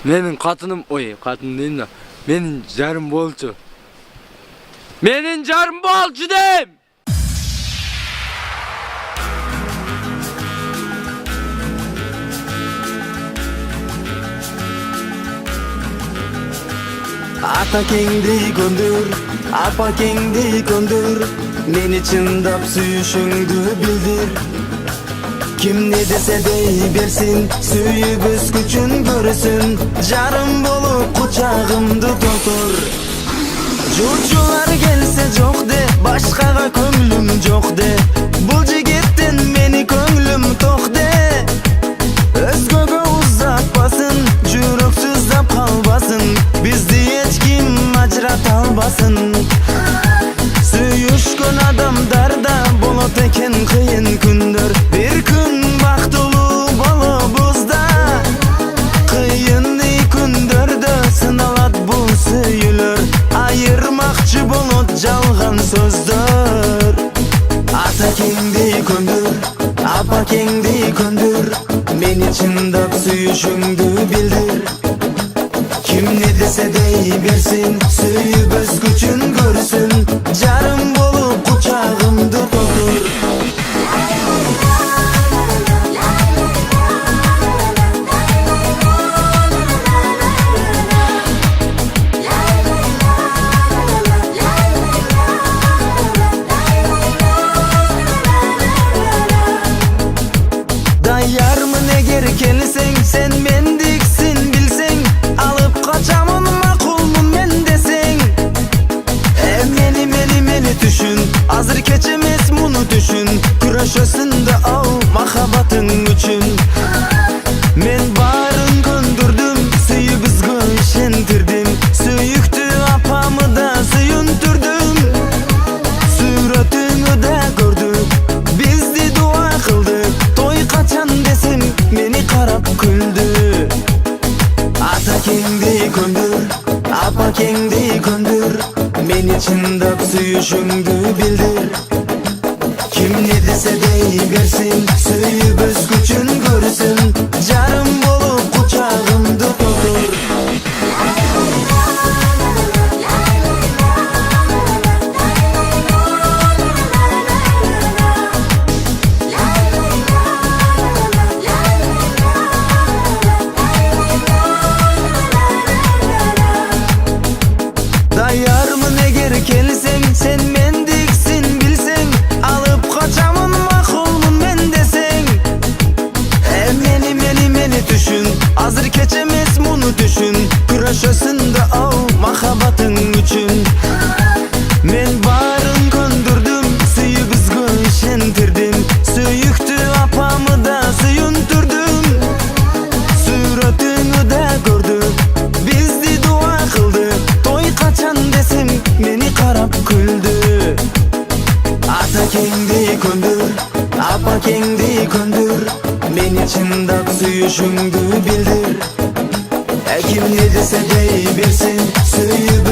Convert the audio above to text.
Menin katınım katın değil mi? Menin jarım bolçu. Menin jarım bolçu deyim. Ata kendi kondur, apa kendi kondur. Meni çındap suyuşungdu bildir. Kim ne dese deyiversin, suyubuz küçün görürsün. Jarım bolup kucağımdı totur. Jurçular gelse жоқ de, başkaga köңlüm жоқ de. Bul jigitten meni köңlüm tok de. Özgöge uzatpasın, жүрөксүз kalbasın. Bizdi hiç kim ajrata alбасын. Suyuşkun adamdarda bolot eken kıyın күндөр. Bir gün baktulu bolobuzda, kıyın күндөрдө sınalat bu süyülөр. Ayırmakçı bolot жалган сөздөр. Ата кеңди көндүр, апа кеңди көндүр. Meni çındap suyuşungdu bildir. Kim ne dese deyiversin, suyubuz küçün görsün. Jarım bolup kucağımdı totur. Dayarmın eger kelsen, sen mendiksin bilsen. Alıp kaçamın makulmun men desen. Meni düşün, azır keçemez bunu düşün. Kuraşasın da al mahabatın üçün. Men barın göndürdüm, suyubuzga işentirdim. Suyuktü apamı da suyunturdum. Suratını da gördüm, bizdi dua kıldık. Toy kaçan desem meni karap güldü. Ata kendi köndür, apa kendi köndür. Meni çındap suyuşungdu bildir. Kim ne dese deyiversin, suyubuz küçün görsün. Jarım bolup kucağımdı totur. Dayarmın eger kelsen, sen mendiksin bilsen. Alıp kaçamın makulmun men desen. Meni düşün, azır keçemez bunu düşün. Kuraşasın da al mahabatın üçün. Men barın göndürdüm, suyubuzga işentirdim. Suyuktü apamı da suyunturdum. Suratını da gördüm, bizdi dua kıldı. Toy kaçan desem meni karap güldü. Ata kendi köndür, apa kendi köndür. Meni çındap suyuşungdu bildir. Kim ne dese deyiversin, suyub